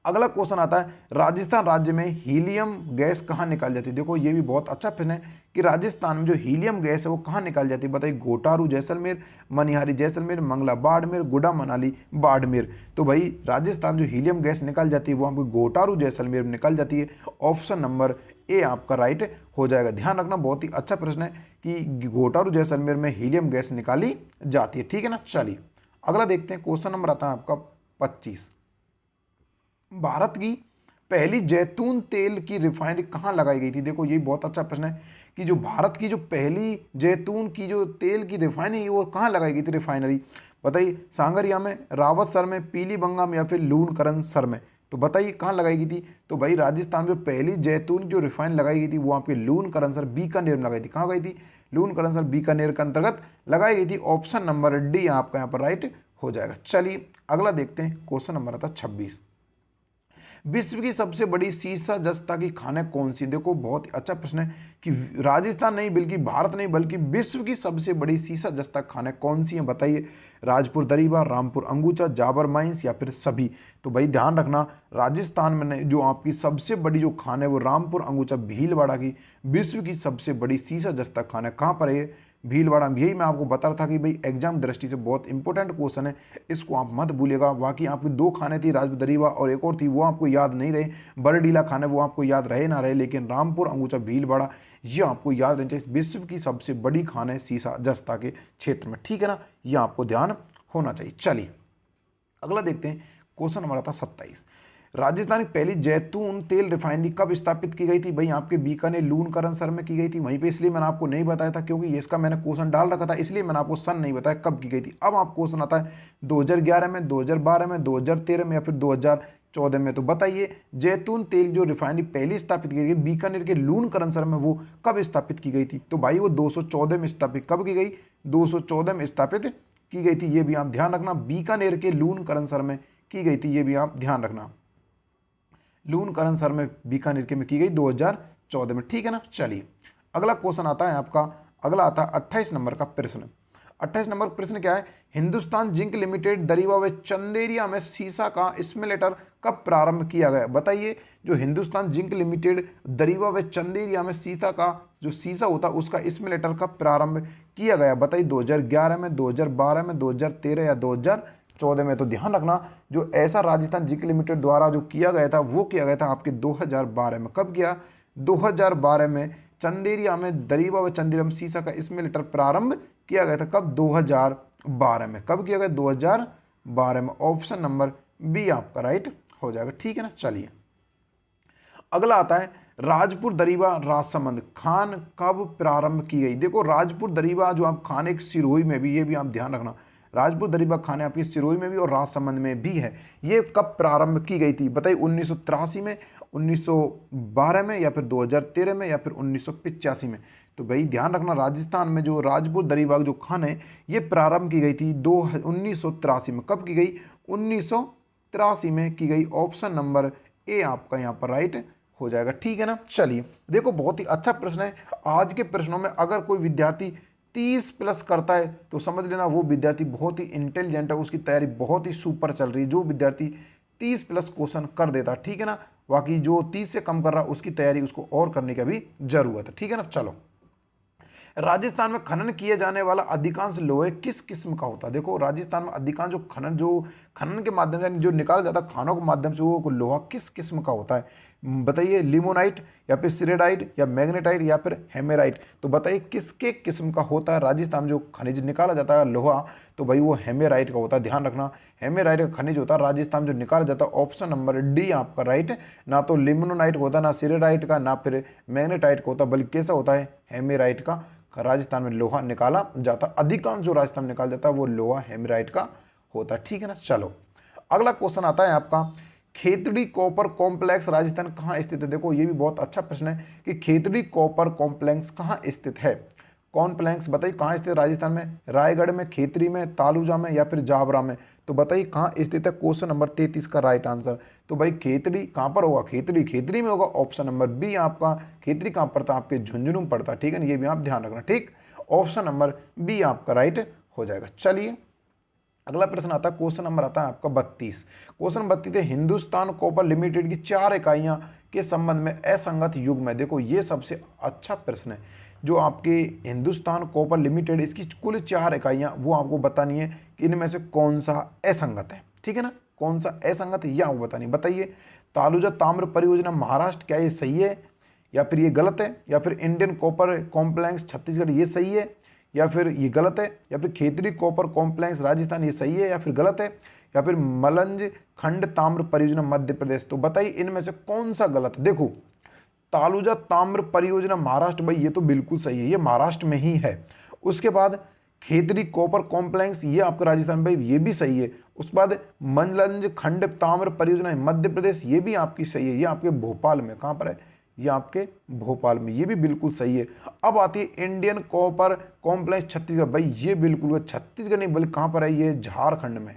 अगला क्वेश्चन आता है, राजस्थान राज्य में हीलियम गैस कहाँ निकाली जाती है? देखो ये भी बहुत अच्छा प्रश्न है कि राजस्थान में जो हीलियम गैस है वो कहाँ निकाली जाती है? बताइए, घोटारू जैसलमेर, मनिहारी जैसलमेर, मंगला बाड़मेर, गुड़ा मनाली बाड़मेर? तो भाई राजस्थान जो हीलियम गैस निकाल जाती है वो आपको घोटारू जैसलमेर में निकाल जाती है। ऑप्शन नंबर ए आपका राइट हो जाएगा। ध्यान रखना, बहुत ही अच्छा प्रश्न है कि घोटारू जैसलमेर में हीलियम गैस निकाली जाती है। ठीक है ना, चलिए अगला देखते हैं, क्वेश्चन नंबर आता है आपका 25। भारत की पहली जैतून तेल की रिफाइनरी कहाँ लगाई गई थी? देखो ये बहुत अच्छा प्रश्न है कि जो भारत की जो पहली जैतून की जो तेल की रिफाइनरी वो कहाँ लगाई गई थी रिफाइनरी? बताइए, सांगरिया में, रावतसर में, पीलीबंगा में, या फिर लूणकरणसर में? तो बताइए कहाँ लगाई गई थी? तो भाई राजस्थान में पहली जैतून जो रिफाइन लगाई गई थी वो आपके लूणकरणसर बीकानेर में लगाई थी। कहाँ गई थी? लूणकरणसर बीकानेर के अंतर्गत लगाई गई थी। ऑप्शन नंबर डी आपका यहाँ पर राइट हो जाएगा। चलिए अगला देखते हैं, क्वेश्चन नंबर आता 26। विश्व की सबसे बड़ी सीसा जस्ता की खाने कौन सी? देखो बहुत ही अच्छा प्रश्न है कि राजस्थान नहीं बल्कि भारत नहीं बल्कि विश्व की सबसे बड़ी सीसा जस्ता खाने कौन सी है? बताइए, राजपुर दरीबा, रामपुर अंगूचा, जाबर माइंस, या फिर सभी? तो भाई ध्यान रखना, राजस्थान में जो आपकी सबसे बड़ी जो खान है वो रामपुर अंगूचा भीलवाड़ा की विश्व की सबसे बड़ी सीसा जस्ता खाना कहाँ पर है? भीलवाड़ा में। यही मैं आपको बता रहा था कि भाई एग्जाम दृष्टि से बहुत इंपॉर्टेंट क्वेश्चन है, इसको आप मत भूलिएगा। बाकी आपकी दो खाने थी, राजपुर दरीवा और एक और थी, वो आपको याद नहीं रहे। बरडीला खाने वो आपको याद रहे ना रहे, लेकिन रामपुर अंगूचा भीलवाड़ा ये आपको याद रहना चाहिए। विश्व की सबसे बड़ी खान है सीसा जस्ता के क्षेत्र में। ठीक है ना, ये आपको ध्यान होना चाहिए। चलिए अगला देखते हैं, क्वेश्चन नंबर आता 27। राजस्थान की पहली जैतून तेल रिफाइनरी कब स्थापित की गई थी? भाई आपके बीकानेर लूणकरणसर में की गई थी वहीं पे, इसलिए मैंने आपको नहीं बताया था क्योंकि इसका मैंने क्वेश्चन डाल रखा था, इसलिए मैंने आपको सन नहीं बताया कब की गई थी। अब आप क्वेश्चन आता है 2011 में, 2012 में, 2013 में, या फिर 2014 में? तो बताइए, जैतून तेल जो रिफाइनरी पहली स्थापित की गई बीकानेर के लूणकरणसर में वो कब स्थापित की गई थी? तो भाई वो 214 में स्थापित कब की गई? 214 में स्थापित की गई थी, ये भी आप ध्यान रखना। बीकानेर के लून करनसर में की गई थी, ये भी आप ध्यान रखना। लून करनसर में बीकानेर के में की गई 2014 में, ठीक है ना। चलिए अगला क्वेश्चन आता है आपका, अगला आता है 28 नंबर का प्रश्न। 28 नंबर प्रश्न क्या है, हिंदुस्तान जिंक लिमिटेड दरीवा व चंदेरिया में सीसा का स्मेल्टर कब प्रारंभ किया गया? बताइए, जो हिंदुस्तान जिंक लिमिटेड दरीवा व चंदेरिया में सीसा का जो सीसा होता है उसका स्मेल्टर कब प्रारंभ किया गया? बताइए, 2011 में, 2012 में, 2013 या 2014 में? तो ध्यान रखना, जो ऐसा राजस्थान जिंक लिमिटेड द्वारा जो किया गया था वो किया गया था आपके 2012 में। कब किया? 2012 में चंदेरिया में, दरीवा व चंदेरिया में सीसा का स्मेल्टर प्रारंभ किया गया था। कब? 2012 में। कब किया गया? 2012 में। ऑप्शन नंबर बी आपका राइट हो जाएगा, ठीक है ना। चलिए अगला आता है, राजपुर दरीवा राजसमंद खान कब प्रारंभ की गई? देखो, राजपुर दरीवा जो आप खान एक सिरोही में भी, ये भी आप ध्यान रखना, राजपुर दरीवा खान आपकी सिरोही में भी और राजसमंद में भी है। ये कब प्रारंभ की गई थी? बताइए, 1983 में, 1912 में, या फिर 2013 में, या फिर 1985 में? तो भाई ध्यान रखना, राजस्थान में जो राजपुर दरीवा जो खान है ये प्रारंभ की गई थी 1983 में। कब की गई? 1983 में की गई। ऑप्शन नंबर ए आपका यहाँ पर राइट हो जाएगा, ठीक है ना। चलिए देखो, बहुत ही अच्छा प्रश्न है। आज के प्रश्नों में अगर कोई विद्यार्थी 30 प्लस करता है तो समझ लेना वो विद्यार्थी बहुत ही इंटेलिजेंट है, उसकी तैयारी बहुत ही सुपर चल रही है। जो विद्यार्थी 30 प्लस क्वेश्चन कर देता, ठीक है ना। बाकी जो 30 से कम कर रहा उसकी तैयारी उसको और करने की भी जरूरत है, ठीक है ना। चलो, राजस्थान में खनन किए जाने वाला अधिकांश लोहे किस किस्म का होता है? देखो, राजस्थान में अधिकांश जो खनन के माध्यम से जो निकाला जाता है खानों के माध्यम से वो लोहा किस किस्म का होता है? बताइए, लिमोनाइट या फिर सिरेडाइट या मैग्नेटाइट या फिर हेमेराइट? तो बताइए किसके किस्म का होता है राजस्थान में जो खनिज निकाला जाता है लोहा? तो भाई वो हेमेराइट का होता है। ध्यान रखना, हेमेराइट का खनिज होता है राजस्थान जो निकाला जाता है। ऑप्शन नंबर डी आपका राइट। ना तो लिमोनाइट होता, ना सिरेडाइट का, ना फिर मैग्नेटाइट का होता, बल्कि कैसा होता है? हेमेराइट का राजस्थान में लोहा निकाला जाता। अधिकांश जो राजस्थान में निकाला जाता है वो लोहा हेमेराइट का होता है, ठीक है ना। चलो अगला क्वेश्चन आता है आपका, खेतड़ी कॉपर कॉम्प्लेक्स राजस्थान कहाँ स्थित है? देखो, ये भी बहुत अच्छा प्रश्न है कि खेतड़ी कॉपर कॉम्प्लेक्स कहाँ स्थित है। कॉम्प्लेक्स बताइए कहाँ स्थित है राजस्थान में? रायगढ़ में, खेतरी में, तालुजा में, या फिर जावरा में? तो बताइए कहाँ स्थित है? क्वेश्चन नंबर 33 का राइट आंसर। तो भाई खेतड़ी कहाँ पर होगा? खेतरी में होगा। ऑप्शन नंबर बी आपका। खेतरी कहाँ पड़ता है? आपके झुंझुनू में पड़ता है, ठीक है ना। ये भी आप ध्यान रखना, ठीक। ऑप्शन नंबर बी आपका राइट हो जाएगा। चलिए अगला प्रश्न आता है, क्वेश्चन नंबर आता है आपका 32। क्वेश्चन 32 है, हिंदुस्तान कॉपर लिमिटेड की 4 इकाइयां के संबंध में असंगत युग्म है। देखो, ये सबसे अच्छा प्रश्न है। जो आपके हिंदुस्तान कॉपर लिमिटेड, इसकी कुल 4 इकाइयां, वो आपको बतानी है कि इनमें से कौन सा असंगत है, ठीक है ना। कौन सा असंगत है ये आपको बतानी। बताइए, तालुजा ताम्र परियोजना महाराष्ट्र, क्या ये सही है या फिर ये गलत है? या फिर इंडियन कॉपर कॉम्प्लेक्स छत्तीसगढ़, ये सही है या फिर ये गलत है? या फिर खेतड़ी कॉपर कॉम्प्लेक्स राजस्थान, ये सही है या फिर गलत है? या फिर मलंज खंड ताम्र परियोजना मध्य प्रदेश? तो बताइए इनमें से कौन सा गलत है। देखो, तालुजा ताम्र परियोजना महाराष्ट्र, भाई ये तो बिल्कुल सही है, ये महाराष्ट्र में ही है। उसके बाद खेतड़ी कॉपर कॉम्प्लेक्स, ये आपका राजस्थान, भाई ये भी सही है। उसके बाद मलंज खंड ताम्र परियोजना मध्य प्रदेश, ये भी आपकी सही है। ये आपके भोपाल में, कहाँ पर है? ये आपके भोपाल में, ये भी बिल्कुल सही है। अब आती है इंडियन कॉपर कॉम्प्लेक्स छत्तीसगढ़, भाई ये बिल्कुल छत्तीसगढ़ नहीं बल्कि कहाँ पर है? ये झारखंड में।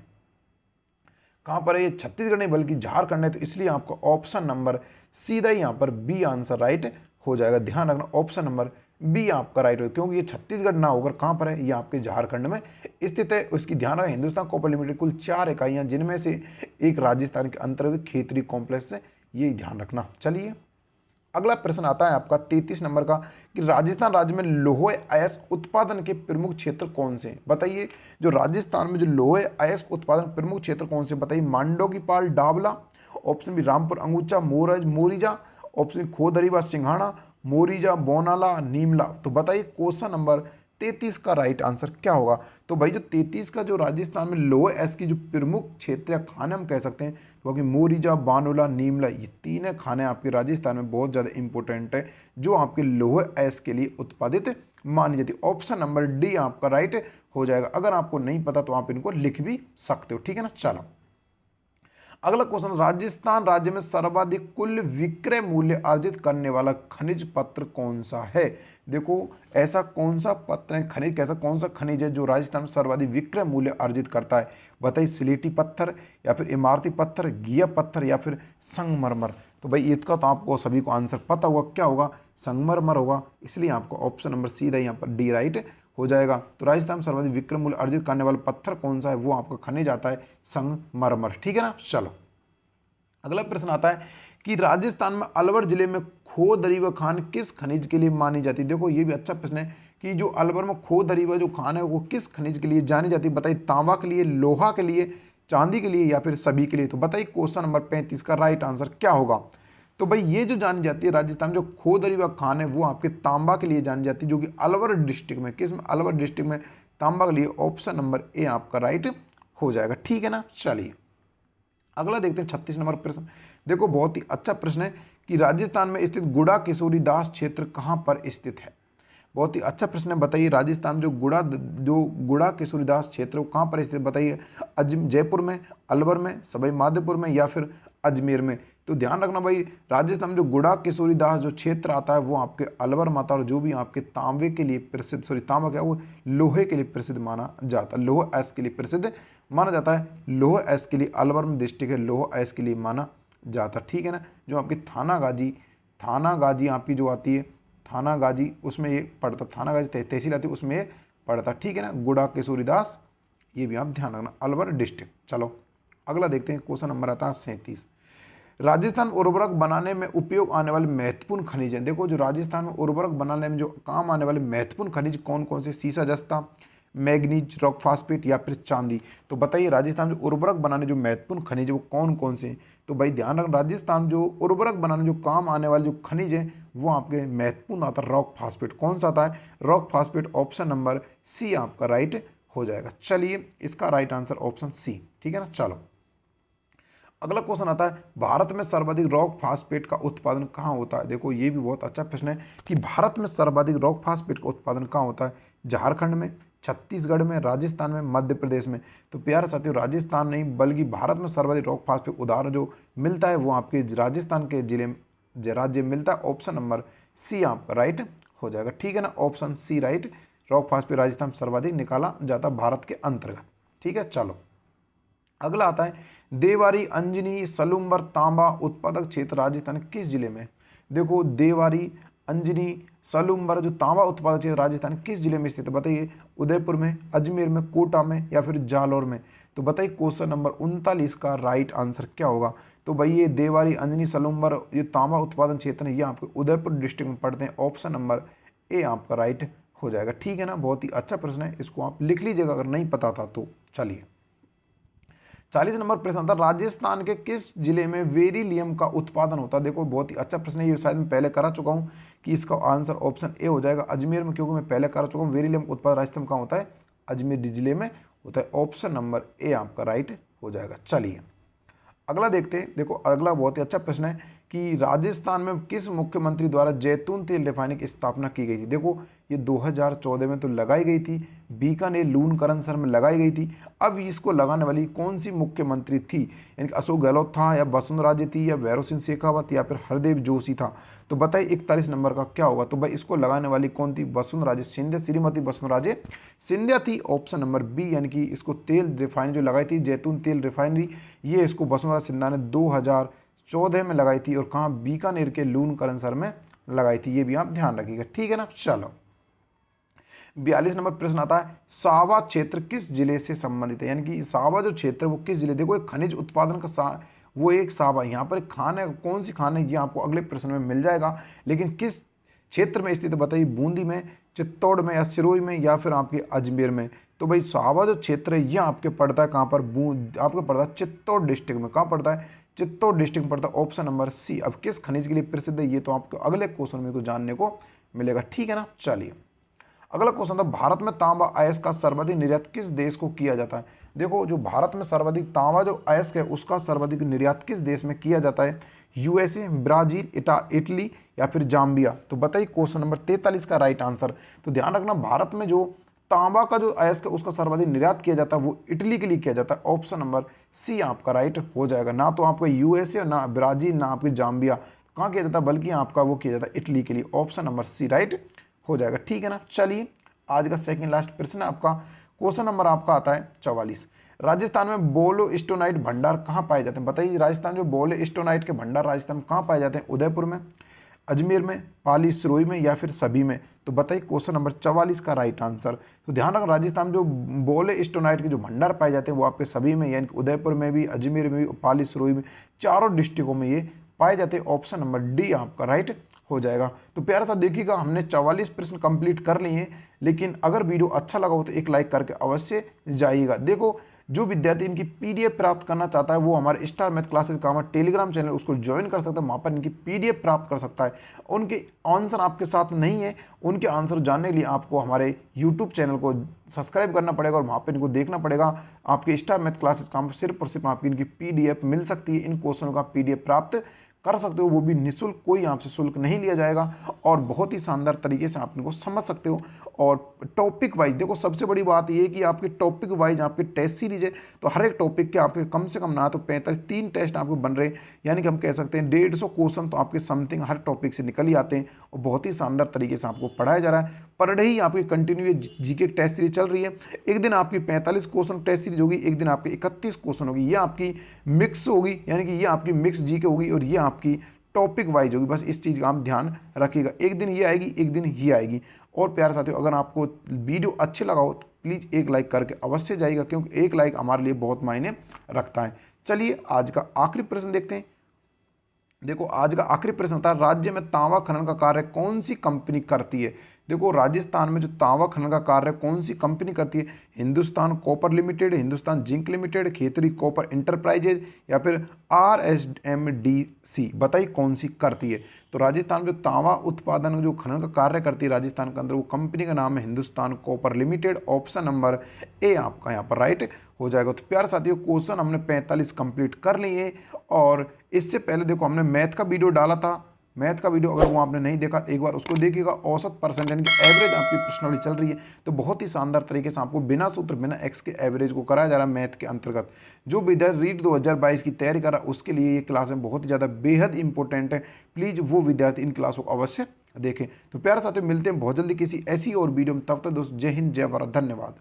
कहाँ पर है? ये छत्तीसगढ़ नहीं बल्कि झारखंड है। तो इसलिए आपका ऑप्शन नंबर सीधा यहाँ पर बी आंसर राइट हो जाएगा। ध्यान रखना, ऑप्शन नंबर बी आपका राइट हो, क्योंकि ये छत्तीसगढ़ ना होकर कहाँ पर है? ये आपके झारखंड में स्थित है। उसकी ध्यान रखना, हिंदुस्तान कॉपर लिमिटेड कुल 4 इकाइयाँ, जिनमें से एक राजस्थान के अंतर्गत खेतड़ी कॉम्प्लेक्स है, ये ध्यान रखना। चलिए अगला प्रश्न आता है आपका 33 नंबर का, कि राजस्थान राज्य में लोहे अयस्क उत्पादन के प्रमुख क्षेत्र कौन से हैं? बताइए, जो राजस्थान में जो लोहे अयस्क उत्पादन प्रमुख क्षेत्र कौन से? बताइए, मांडो की पाल डाबला, ऑप्शन बी रामपुर अंगूचा मोरीजा, ऑप्शन खोदरीवा सिंघाड़ा, मोरीजा बोनाला नीमला? तो बताइए क्वेश्चन नंबर 33 का राइट आंसर क्या होगा? तो भाई जो 33 का जो राजस्थान में लोहे अयस्क की जो प्रमुख क्षेत्र या खाने हम कह सकते हैं, तो कि मोरीजा, बानोला, नीमला, ये 3 खाने आपके राजस्थान में बहुत ज़्यादा इंपॉर्टेंट है, जो आपके लोहे अयस्क के लिए उत्पादित मानी जाती है। ऑप्शन नंबर डी आपका राइट हो जाएगा। अगर आपको नहीं पता तो आप इनको लिख भी सकते हो, ठीक है ना। चलो अगला क्वेश्चन, राजस्थान राज्य में सर्वाधिक कुल विक्रय मूल्य अर्जित करने वाला खनिज पत्र कौन सा है। देखो ऐसा कौन सा पत्र है, खनिज कैसा कौन सा खनिज है जो राजस्थान में सर्वाधिक विक्रय मूल्य अर्जित करता है। बताइए, सिलेटी पत्थर या फिर इमारती पत्थर, घिया पत्थर या फिर संगमरमर। तो भाई इसका तो आपको सभी को आंसर पता होगा, क्या होगा, संगमरमर होगा। इसलिए आपको ऑप्शन नंबर सीधा यहाँ पर डी राइट हो जाएगा। तो राजस्थान में सर्वाधिक विक्रय मूल्य अर्जित करने वाला पत्थर कौन सा है, वो आपका खनिज आता है संगमरमर। ठीक है ना। चलो अगला प्रश्न आता है कि राजस्थान में अलवर जिले में खोदरीवा खान किस खनिज के लिए मानी जाती है। देखो ये भी अच्छा प्रश्न है कि जो अलवर में खोदरीवा जो खान है वो किस खनिज के लिए जानी जाती है। बताइए, तांबा के लिए, लोहा के लिए, चांदी के लिए या फिर सभी के लिए। तो बताइए क्वेश्चन नंबर 35 का राइट आंसर क्या होगा। तो भाई ये जो जानी जाती है राजस्थान जो खोदरीवा खान है वो आपके तांबा के लिए जानी जाती है, जो कि अलवर डिस्ट्रिक्ट में, किस में, अलवर डिस्ट्रिक्ट में तांबा के लिए। ऑप्शन नंबर ए आपका राइट हो जाएगा। ठीक है ना। चलिए अगला देखते हैं 36 नंबर प्रश्न। देखो बहुत ही अच्छा प्रश्न है कि राजस्थान में स्थित गुड़ा किशोरी दास क्षेत्र कहाँ पर स्थित है। बहुत ही अच्छा प्रश्न है। बताइए राजस्थान जो गुड़ा किशोरी दास क्षेत्र वो कहाँ पर स्थित, बताइए जयपुर में, अलवर में, सवाई माधोपुर में या फिर अजमेर में। तो ध्यान रखना भाई, राजस्थान में जो गुड़ा किशोरी दास जो क्षेत्र आता है वो आपके अलवर में आता है, और जो भी आपके तांबे के लिए प्रसिद्ध, तांबा क्या वो लोहे के लिए प्रसिद्ध माना जाता है, लोह एस के लिए प्रसिद्ध माना जाता है। लोह एस के लिए अलवर में डिस्ट्रिक्ट है, लोह एस के लिए माना जाता है। ठीक है ना। जो आपकी थाना गाजी आपकी जो आती है, थाना गाजी उसमें ये पड़ता, थाना गाजी तहसील आती है उसमें ये पड़ता। ठीक है ना। गुड़ा किशोरी दास, ये भी आप ध्यान रखना, अलवर डिस्ट्रिक्ट। चलो अगला देखते हैं, क्वेश्चन नंबर आता है 37। राजस्थान उर्वरक बनाने में उपयोग आने वाले महत्वपूर्ण खनिज हैं। देखो जो राजस्थान में उर्वरक बनाने में जो काम आने वाले महत्वपूर्ण खनिज कौन कौन से, सीसा जस्ता, मैग्नीज, रॉक फास्फेट या फिर चांदी। तो बताइए राजस्थान जो उर्वरक बनाने जो महत्वपूर्ण खनिज है वो कौन कौन से हैं। तो भाई ध्यान रखना, राजस्थान जो उर्वरक बनाने जो काम आने वाले जो खनिज है वो आपके महत्वपूर्ण आता है रॉक फास्फेट। कौन सा आता है, rock phosphate. Option number C आपका राइट हो जाएगा। चलिए इसका राइट आंसर ऑप्शन सी। ठीक है ना। चलो अगला क्वेश्चन आता है, भारत में सर्वाधिक रॉक फास्फेट का उत्पादन कहाँ होता है। देखो ये भी बहुत अच्छा प्रश्न है कि भारत में सर्वाधिक रॉक फास्फेट का उत्पादन कहाँ होता है। झारखंड में, छत्तीसगढ़ में, राजस्थान में, मध्य प्रदेश में। तो प्यारे साथियों राजस्थान नहीं बल्कि भारत में सर्वाधिक रॉक फास्फेट उदाहरण जो मिलता है वो आपके राजस्थान के जिले में, राज्य में मिलता है। ऑप्शन नंबर सी आपका राइट हो जाएगा। ठीक है ना। Option C right, rock phosphate Rajasthan में सर्वाधिक निकाला जाता है भारत के अंतर्गत। ठीक है। चलो अगला आता है, देवारी, अंजनी, सलूम्बर तांबा उत्पादक क्षेत्र राजस्थान किस जिले में। देखो देवारी, अंजनी, सलूम्बर जो तांबा उत्पादक क्षेत्र राजस्थान किस जिले में स्थित है। बताइए उदयपुर में, अजमेर में, कोटा में या फिर जालौर में। तो बताइए क्वेश्चन नंबर 39 का राइट आंसर क्या होगा। तो भाई ये देवारी, अंजनी, सलूम्बर ये तांबा उत्पादन क्षेत्र है, ये आपके उदयपुर डिस्ट्रिक्ट में पड़ते हैं। ऑप्शन नंबर ए आपका राइट हो जाएगा। ठीक है ना। बहुत ही अच्छा प्रश्न है, इसको आप लिख लीजिएगा अगर नहीं पता था तो। चलिए 40 नंबर प्रश्न आता है, राजस्थान के किस जिले में वेरिलियम का उत्पादन होता है। देखो बहुत ही अच्छा प्रश्न है, ये शायद मैं पहले करा चुका हूँ कि इसका आंसर ऑप्शन ए हो जाएगा, अजमेर में, क्योंकि मैं पहले करा चुका हूँ। वेरिलियम उत्पादन राजस्थान में कहाँ होता है, अजमेर जिले में होता है। ऑप्शन नंबर ए आपका राइट हो जाएगा। चलिए अगला देखते हैं। देखो अगला बहुत ही अच्छा प्रश्न है कि राजस्थान में किस मुख्यमंत्री द्वारा जैतून तेल रिफाइनरी की स्थापना की गई थी। देखो ये 2014 में तो लगाई गई थी, बीकानेर लूणकरणसर में लगाई गई थी। अब इसको लगाने वाली कौन सी मुख्यमंत्री थी, यानी कि अशोक गहलोत था या वसुंधरा राजे थी या भैरव सिंह शेखावत या फिर हरदेव जोशी था। तो बताइए 41 नंबर का क्या होगा। तो भाई इसको लगाने वाली कौन थी, वसुंधरा राजे सिंधिया, श्रीमती वसुंधरा राजे सिंधिया थी। ऑप्शन नंबर बी, यानी कि इसको तेल रिफाइनरी जो लगाई थी, जैतून तेल रिफाइनरी, ये इसको वसुंधरा सिंधिया ने 2014 में लगाई थी। और कहाँ, बीकानेर के लूणकरणसर में लगाई थी। ये भी आप ध्यान रखिएगा। ठीक है ना। चलो 42 नंबर प्रश्न आता है, सावा क्षेत्र किस जिले से संबंधित है, यानी कि सावा जो क्षेत्र वो किस जिले। देखो एक खनिज उत्पादन का वो एक सावा, यहाँ पर एक खान है, कौन सी खान है ये आपको अगले प्रश्न में मिल जाएगा, लेकिन किस क्षेत्र में स्थित है बताइए। बूंदी में, चित्तौड़ में या सिरोही में या फिर आपके अजमेर में। तो भाई सावा जो क्षेत्र है ये आपके पड़ता है कहाँ पर, आपके पड़ता है चित्तौड़ डिस्ट्रिक्ट में। कहाँ पड़ता है, चित्तौड़ डिस्ट्रिक्ट में पड़ता है। Option number C. अब किस खनिज के लिए प्रसिद्ध है ये तो आपको अगले क्वेश्चन में को जानने को मिलेगा। ठीक है ना। चलिए अगला क्वेश्चन था, भारत में तांबा अयस्क का सर्वाधिक निर्यात किस देश को किया जाता है। देखो जो भारत में सर्वाधिक तांबा जो अयस्क है उसका सर्वाधिक निर्यात किस देश में किया जाता है, यूएसए, ब्राजील, इटली या फिर जाम्बिया। तो बताइए क्वेश्चन नंबर 43 का राइट आंसर। तो ध्यान रखना भारत में जो तांबा का जो अयस्क है उसका सर्वाधिक निर्यात किया जाता है वो इटली के लिए किया जाता है। ऑप्शन नंबर सी आपका राइट हो जाएगा। ना तो आपका यूएसए, ना ब्राजील, ना आपके जाम्बिया कहाँ किया जाता है, बल्कि आपका वो किया जाता है इटली के लिए। ऑप्शन नंबर सी राइट हो जाएगा। ठीक है ना। चलिए आज का सेकंड लास्ट प्रश्न है आपका। क्वेश्चन नंबर आपका आता है 44। राजस्थान में बोलोस्टोनाइट भंडार कहाँ पाए जाते हैं? बताइए, राजस्थान जो बोलोस्टोनाइट के भंडार राजस्थान में कहाँ पाए जाते हैं? उदयपुर में, अजमेर में, पाली सिरोही में, या फिर सभी में? तो बताइए क्वेश्चन नंबर 44 का राइट आंसर। तो ध्यान रखना, राजस्थान में जो बोलोस्टोनाइट के जो भंडार पाए जाते हैं वो आपके सभी में, यानी कि उदयपुर में भी, अजमेर में भी, पाली सिरोही में, चारों डिस्ट्रिक्टों में ये पाए जाते हैं। ऑप्शन नंबर डी आपका राइट हो जाएगा। तो प्यारा सा देखिएगा, हमने 44 प्रश्न कंप्लीट कर लिए हैं, लेकिन अगर वीडियो अच्छा लगा हो तो एक लाइक करके अवश्य जाइएगा। देखो, जो विद्यार्थी इनकी पीडीएफ प्राप्त करना चाहता है वो हमारे स्टार मैथ क्लासेस का हमारा टेलीग्राम चैनल उसको ज्वाइन कर सकता है, वहाँ पर इनकी पीडीएफ प्राप्त कर सकता है। उनके आंसर आपके साथ नहीं है, उनके आंसर जानने के लिए आपको हमारे यूट्यूब चैनल को सब्सक्राइब करना पड़ेगा और वहाँ पर इनको देखना पड़ेगा। आपके स्टार मैथ क्लासेस का सिर्फ और सिर्फ आपकी इनकी पीडीएफ मिल सकती है। इन क्वेश्चनों का पीडीएफ प्राप्त कर सकते हो, वो भी निःशुल्क, कोई आपसे शुल्क नहीं लिया जाएगा और बहुत ही शानदार तरीके से आप इनको समझ सकते हो। और टॉपिक वाइज देखो, सबसे बड़ी बात ये है कि आपके टॉपिक वाइज आपके टेस्ट सीरीज है, तो हर एक टॉपिक के आपके कम से कम ना तो 3 टेस्ट आपको बन रहे हैं, यानी कि हम कह सकते हैं 150 क्वेश्चन तो आपके समथिंग हर टॉपिक से निकल ही आते हैं और बहुत ही शानदार तरीके से आपको पढ़ाया जा रहा है। पर डे ही आपकी कंटिन्यू जीके टेस्ट सीरीज चल रही है। एक दिन आपकी 45 क्वेश्चन टेस्ट सीरीज होगी, एक दिन आपकी 31 क्वेश्चन होगी। ये आपकी मिक्स होगी, यानी कि ये आपकी मिक्स जीके होगी और ये आपकी टॉपिक वाइज होगी। बस इस चीज़ का आप ध्यान रखिएगा, एक दिन ये आएगी, एक दिन ये आएगी। और प्यारे साथियों, अगर आपको वीडियो अच्छे लगा हो तो प्लीज़ एक लाइक करके अवश्य जाइएगा, क्योंकि एक लाइक हमारे लिए बहुत मायने रखता है। चलिए आज का आखिरी प्रश्न देखते हैं। देखो, आज का आखिरी प्रश्न होता है, राज्य में तांबा खनन का कार्य कौन सी कंपनी करती है? देखो, राजस्थान में जो तांबा खनन का कार्य कौन सी कंपनी करती है? Hindustan copper limited, Hindustan zinc limited, Khetri copper enterprises, या फिर RSMDC? बताइए कौन सी करती है। तो राजस्थान में जो तांबा उत्पादन जो खनन का कार्य करती है राजस्थान के अंदर, वो कंपनी का नाम है Hindustan copper limited. Option number A आपका यहाँ पर राइट हो जाएगा। तो प्यारे साथियों, क्वेश्चन हमने 45 कंप्लीट कर लिए और इससे पहले देखो हमने मैथ का वीडियो डाला था। मैथ का वीडियो अगर वो आपने नहीं देखा एक बार उसको देखिएगा। औसत परसेंट यानी कि एवरेज आपकी प्रश्नावली चल रही है, तो बहुत ही शानदार तरीके से आपको बिना सूत्र बिना एक्स के एवरेज को कराया जा रहा है मैथ के अंतर्गत। जो विद्यार्थी रीट 2022 की तैयारी कर रहा है उसके लिए ये क्लासें बहुत ही ज़्यादा बेहद इंपॉर्टेंट है। प्लीज़ वो विद्यार्थी इन क्लासों को अवश्य देखें। तो प्यारे साथियों, मिलते हैं बहुत जल्दी किसी ऐसी और वीडियो में। तब तक दोस्तों, जय हिंद, जय भारत, धन्यवाद।